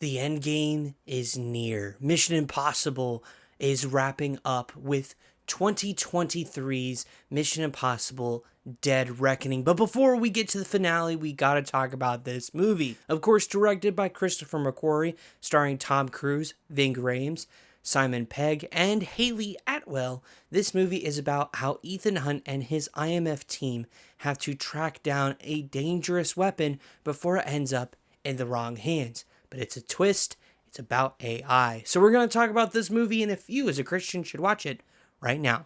The end game is near. Mission Impossible is wrapping up with 2023's Mission Impossible Dead Reckoning. But before we get to the finale, we gotta talk about this movie. Of course, directed by Christopher McQuarrie, starring Tom Cruise, Ving Rhames, Simon Pegg, and Hayley Atwell. This movie is about how Ethan Hunt and his IMF team have to track down a dangerous weapon before it ends up in the wrong hands. But it's a twist. It's about AI. So we're going to talk about this movie, and if you as a Christian should watch it right now.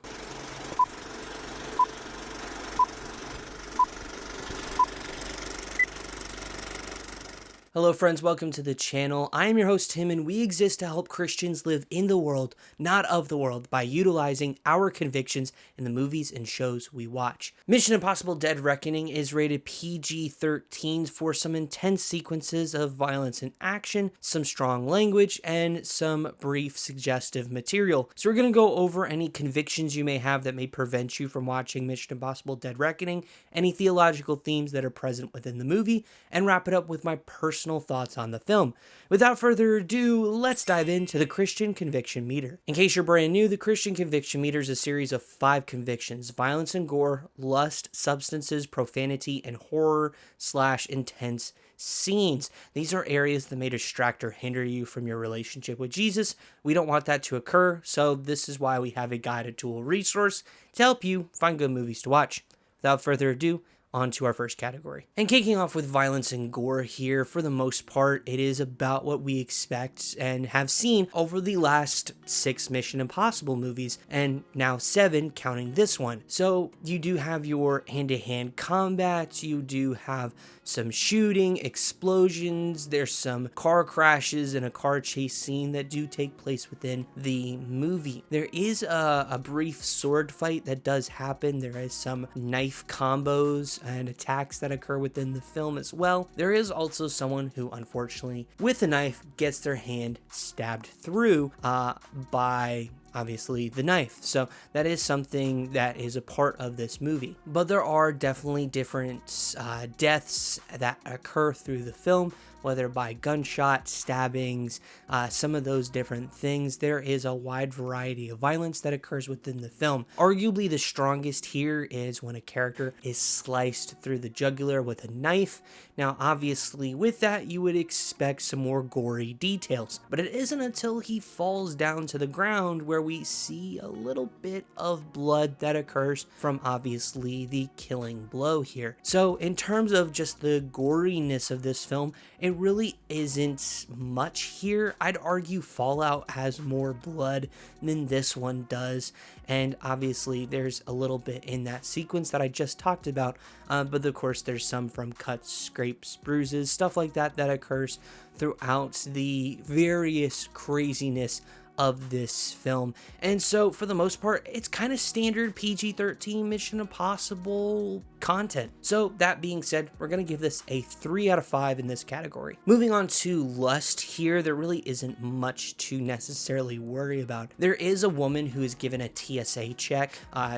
Hello friends, welcome to the channel. I am your host Tim, and we exist to help Christians live in the world, not of the world, by utilizing our convictions in the movies and shows we watch. Mission Impossible Dead Reckoning is rated PG-13 for some intense sequences of violence and action, some strong language, and some brief suggestive material. So we're going to go over any convictions you may have that may prevent you from watching Mission Impossible Dead Reckoning, any theological themes that are present within the movie, and wrap it up with my personal thoughts on the film. Without further ado, let's dive into the Christian Conviction Meter. In case you're brand new, the Christian Conviction Meter is a series of 5 convictions: violence and gore, lust, substances, profanity, and horror/intense scenes. These are areas that may distract or hinder you from your relationship with Jesus. We don't want that to occur, so this is why we have a guided tool resource to help you find good movies to watch. Without further ado, on to our first category. And kicking off with violence and gore here, for the most part, it is about what we expect and have seen over the last 6 Mission Impossible movies, and now 7 counting this one. So you do have your hand-to-hand combat, you do have some shooting, explosions, there's some car crashes and a car chase scene that do take place within the movie. There is a brief sword fight that does happen. There is some knife combos and attacks that occur within the film as well. There is also someone who, unfortunately, with a knife, gets their hand stabbed through by obviously the knife. So that is something that is a part of this movie. But there are definitely different deaths that occur through the film, whether by gunshot, stabbings, some of those different things. There is a wide variety of violence that occurs within the film. Arguably the strongest here is when a character is sliced through the jugular with a knife. Now obviously with that you would expect some more gory details, but it isn't until he falls down to the ground where we see a little bit of blood that occurs from obviously the killing blow here. So in terms of just the goriness of this film, it really isn't much here. I'd argue Fallout has more blood than this one does, and obviously there's a little bit in that sequence that I just talked about, but of course there's some from cuts, scrapes, bruises, stuff like that that occurs throughout the various craziness of this film. And so for the most part, it's kind of standard PG-13 Mission Impossible content. So that being said, we're going to give this a 3 out of 5 in this category. Moving on to lust here, there really isn't much to necessarily worry about. There is a woman who is given a TSA check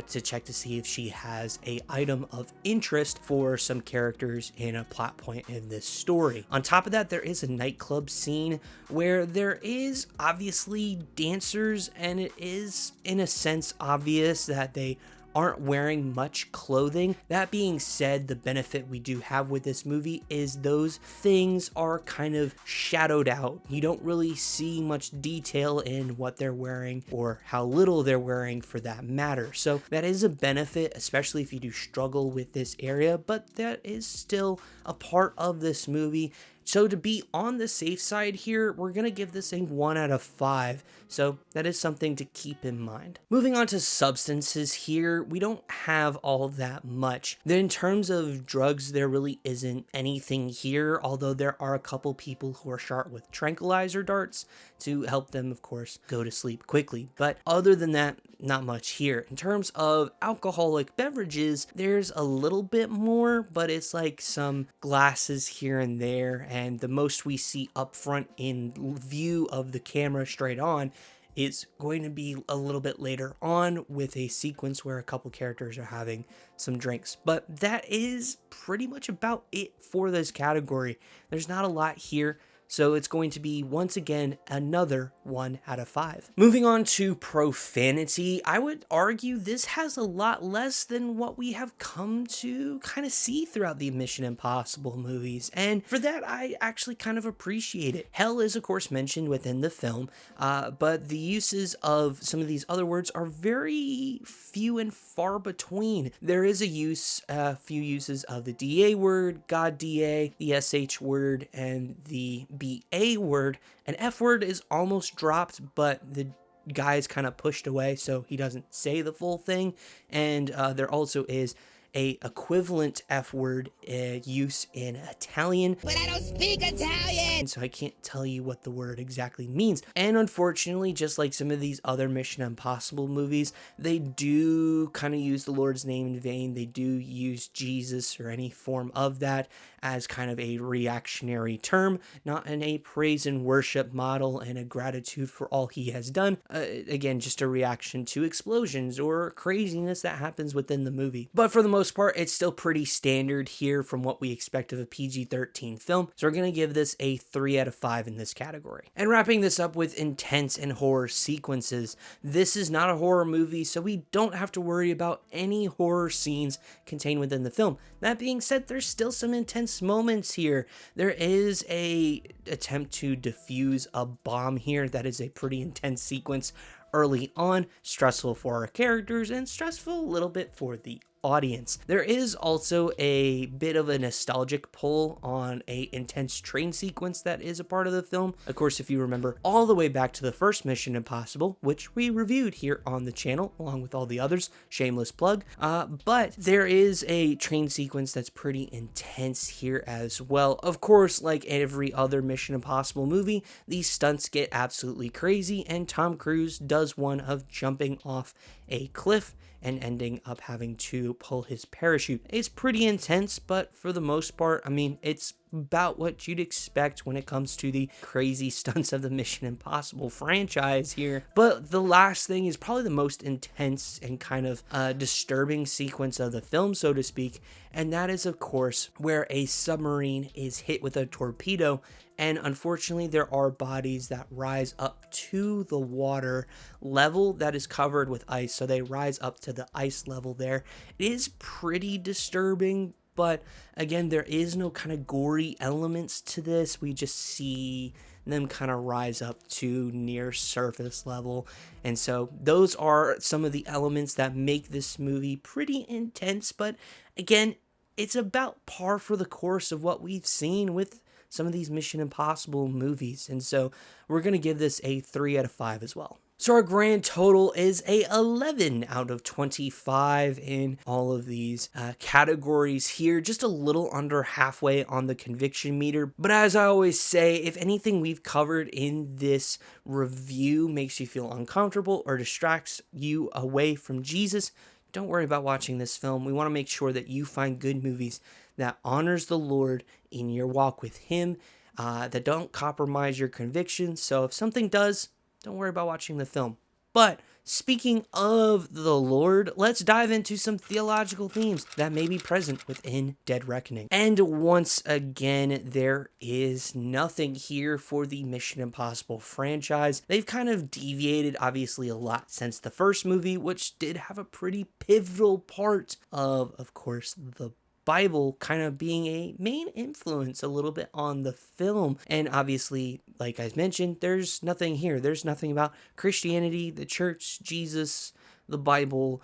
to check to see if she has a item of interest for some characters in a plot point in this story. On top of that, there is a nightclub scene where there is obviously dancers, and it is in a sense obvious that they aren't wearing much clothing. That being said, the benefit we do have with this movie is those things are kind of shadowed out. You don't really see much detail in what they're wearing or how little they're wearing for that matter. So that is a benefit, especially if you do struggle with this area, but that is still a part of this movie. So to be on the safe side here, we're going to give this a 1 out of 5. So that is something to keep in mind. Moving on to substances here, we don't have all that much. Then in terms of drugs, there really isn't anything here, although there are a couple people who are shot with tranquilizer darts to help them, of course, go to sleep quickly. But other than that, not much here. In terms of alcoholic beverages, there's a little bit more, but it's like some glasses here and there, and the most we see up front in view of the camera straight on is going to be a little bit later on with a sequence where a couple characters are having some drinks. But that is pretty much about it for this category. There's not a lot here. So it's going to be, once again, another 1 out of 5. Moving on to profanity, I would argue this has a lot less than what we have come to kind of see throughout the Mission Impossible movies. And for that, I actually kind of appreciate it. Hell is, of course, mentioned within the film, but the uses of some of these other words are very few and far between. There is a few uses of the DA word, God DA, the SH word, and the BA word. An F word is almost dropped, but the guy is kind of pushed away, so he doesn't say the full thing. And there also is a equivalent F word use in Italian. But I don't speak Italian! So I can't tell you what the word exactly means. And unfortunately, just like some of these other Mission Impossible movies, they do kind of use the Lord's name in vain. They do use Jesus or any form of that as kind of a reactionary term, not in a praise and worship model and a gratitude for all he has done. Again, just a reaction to explosions or craziness that happens within the movie. But for the most part, it's still pretty standard here from what we expect of a PG-13 film. So we're going to give this a 3 out of 5 in this category. And wrapping this up with intense and horror sequences, this is not a horror movie, so we don't have to worry about any horror scenes contained within the film. That being said, there's still some intense moments here. There is a attempt to defuse a bomb here. That is a pretty intense sequence early on, stressful for our characters and stressful a little bit for the audience. There is also a bit of a nostalgic pull on a intense train sequence that is a part of the film. Of course, if you remember all the way back to the first Mission Impossible, which we reviewed here on the channel along with all the others, shameless plug, but there is a train sequence that's pretty intense here as well. Of course, like every other Mission Impossible movie, these stunts get absolutely crazy, and Tom Cruise does one of jumping off a cliff and ending up having to pull his parachute. It's pretty intense, but for the most part, I mean, it's about what you'd expect when it comes to the crazy stunts of the Mission Impossible franchise here. But the last thing is probably the most intense and kind of disturbing sequence of the film, so to speak, and that is, of course, where a submarine is hit with a torpedo. And unfortunately, there are bodies that rise up to the water level that is covered with ice. So they rise up to the ice level there. It is pretty disturbing, but again, there is no kind of gory elements to this. We just see them kind of rise up to near surface level. And so those are some of the elements that make this movie pretty intense. But again, it's about par for the course of what we've seen with some of these Mission Impossible movies. And so we're going to give this a 3 out of 5 as well. So our grand total is a 11 out of 25 in all of these categories here, just a little under halfway on the conviction meter. But as I always say, if anything we've covered in this review makes you feel uncomfortable or distracts you away from Jesus, don't worry about watching this film. We want to make sure that you find good movies that honors the Lord in your walk with Him, that don't compromise your convictions. So if something does, don't worry about watching the film. But speaking of the Lord, let's dive into some theological themes that may be present within Dead Reckoning. And once again, there is nothing here for the Mission Impossible franchise. They've kind of deviated, obviously, a lot since the first movie, which did have a pretty pivotal part of course, the Bible kind of being a main influence a little bit on the film. And obviously, like I mentioned, there's nothing here. There's nothing about Christianity, the church, Jesus, the Bible.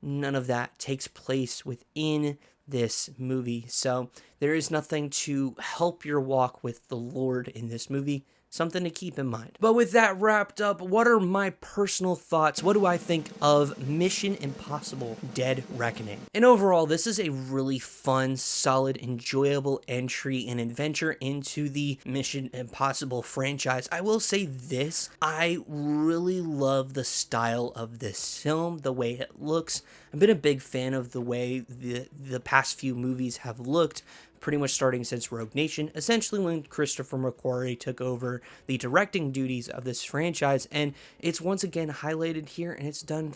None of that takes place within this movie. So there is nothing to help your walk with the Lord in this movie. Something to keep in mind. But with that wrapped up, what are my personal thoughts? What do I think of Mission Impossible Dead Reckoning? And overall, this is a really fun, solid, enjoyable entry and adventure into the Mission Impossible franchise. I will say this, I really love the style of this film, the way it looks. I've been a big fan of the way the past few movies have looked, pretty much starting since Rogue Nation, essentially when Christopher McQuarrie took over the directing duties of this franchise, and it's once again highlighted here, and it's done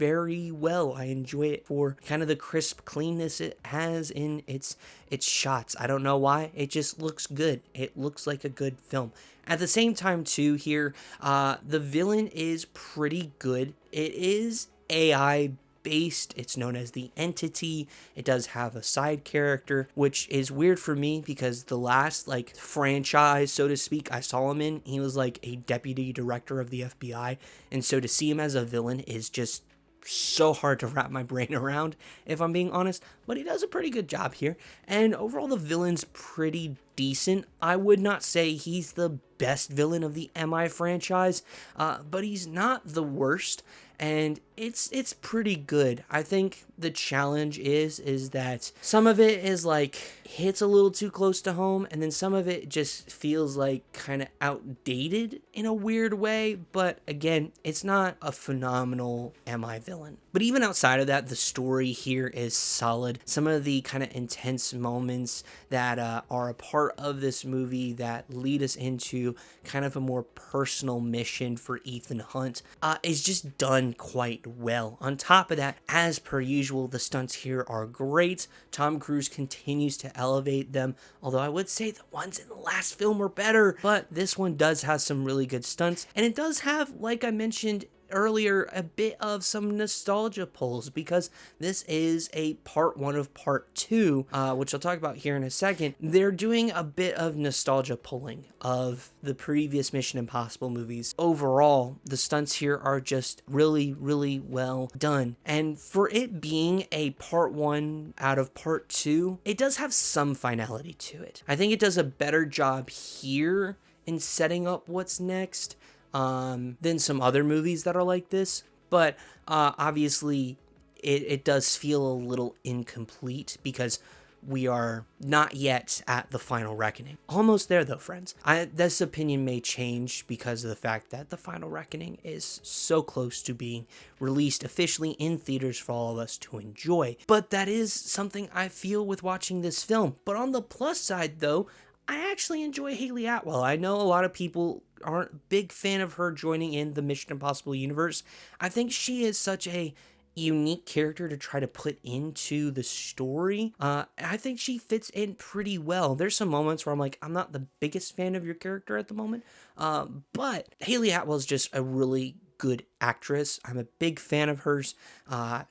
very well. I enjoy it for kind of the crisp cleanness it has in its shots. I don't know why. It just looks good. It looks like a good film. At the same time, too, here, the villain is pretty good. It is AI based. It's known as the Entity. It does have a side character, which is weird for me because the last like franchise, so to speak, I saw him in, he was like a deputy director of the FBI, and so to see him as a villain is just so hard to wrap my brain around, if I'm being honest, but he does a pretty good job here. And overall, the villain's pretty decent. I would not say he's the best villain of the MI franchise, but he's not the worst, and it's pretty good. I think the challenge is that some of it is like hits a little too close to home, and then some of it just feels like kind of outdated in a weird way. But again, it's not a phenomenal MI villain. But even outside of that, the story here is solid. Some of the kind of intense moments that are a part of this movie that lead us into kind of a more personal mission for Ethan Hunt is just done quite well. On top of that, as per usual, the stunts here are great. Tom Cruise continues to elevate them, although I would say the ones in the last film were better, but this one does have some really good stunts, and it does have, like I mentioned earlier, a bit of some nostalgia pulls, because this is a part 1 of part 2, which I'll talk about here in a second. They're doing a bit of nostalgia pulling of the previous Mission Impossible movies. Overall, the stunts here are just really, really well done, and for it being a part 1 out of part 2, it does have some finality to it. I think it does a better job here in setting up what's next than some other movies that are like this, but obviously it does feel a little incomplete because we are not yet at the final reckoning. Almost there though, friends. This opinion may change because of the fact that the final reckoning is so close to being released officially in theaters for all of us to enjoy, but that is something I feel with watching this film. But on the plus side though, I actually enjoy Hayley Atwell. I know a lot of people aren't a big fan of her joining in the Mission Impossible universe. I think she is such a unique character to try to put into the story. I think she fits in pretty well. There's some moments where I'm like, I'm not the biggest fan of your character at the moment, but Hayley Atwell is just a really good actress. I'm a big fan of hers.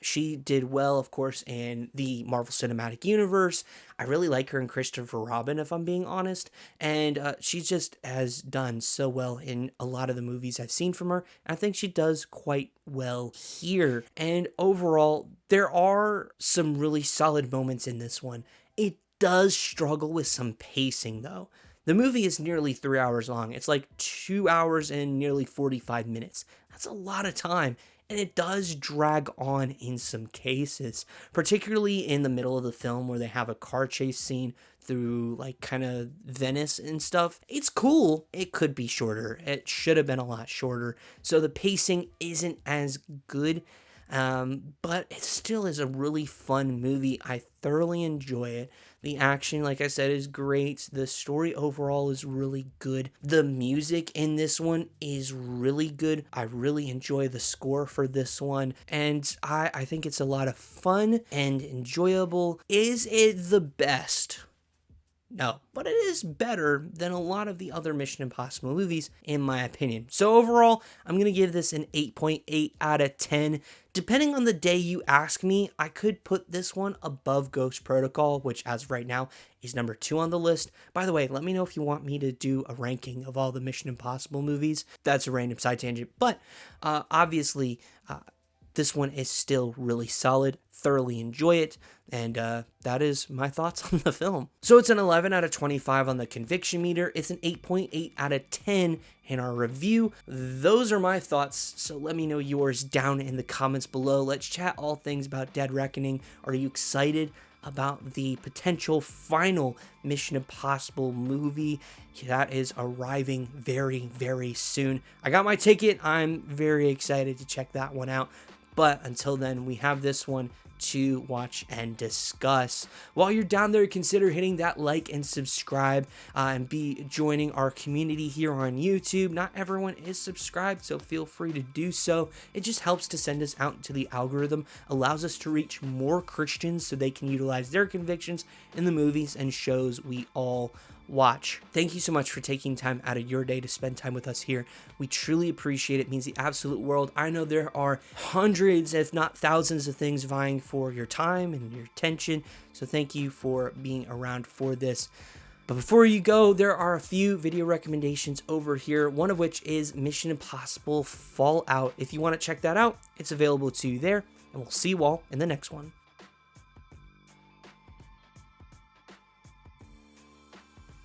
She did well, of course, in the Marvel Cinematic Universe. I really like her in Christopher Robin, if I'm being honest, and she just has done so well in a lot of the movies I've seen from her. I think she does quite well here, and overall, there are some really solid moments in this one. It does struggle with some pacing, though. The movie is nearly 3 hours long. It's like 2 hours and nearly 45 minutes. That's a lot of time, and it does drag on in some cases, particularly in the middle of the film where they have a car chase scene through like kind of Venice and stuff. It's cool. It could be shorter. It should have been a lot shorter. So the pacing isn't as good, but it still is a really fun movie. I thoroughly enjoy it. The action, like I said, is great. The story overall is really good. The music in this one is really good. I really enjoy the score for this one, and I think it's a lot of fun and enjoyable. Is it the best? No, but it is better than a lot of the other Mission Impossible movies, in my opinion. So overall, I'm going to give this an 8.8 out of 10. Depending on the day you ask me, I could put this one above Ghost Protocol, which as of right now is number 2 on the list. By the way, let me know if you want me to do a ranking of all the Mission Impossible movies. That's a random side tangent, but obviously, this one is still really solid. Thoroughly enjoy it, and that is my thoughts on the film. So it's an 11 out of 25 on the conviction meter. It's an 8.8 out of 10 in our review. Those are my thoughts, so let me know yours down in the comments below. Let's chat all things about Dead Reckoning. Are you excited about the potential final Mission Impossible movie that is arriving very, very soon? I got my ticket. I'm very excited to check that one out. But until then, we have this one to watch and discuss. While you're down there, consider hitting that like and subscribe and be joining our community here on YouTube. Not everyone is subscribed, so feel free to do so. It just helps to send us out to the algorithm, allows us to reach more Christians so they can utilize their convictions in the movies and shows we all watch. Thank you so much for taking time out of your day to spend time with us here. We truly appreciate it. It means the absolute world. I know there are hundreds, if not thousands, of things vying for your time and your attention, so thank you for being around for this. But before you go, there are a few video recommendations over here, one of which is Mission Impossible Fallout. If you want to check that out, it's available to you there, and we'll see you all in the next one.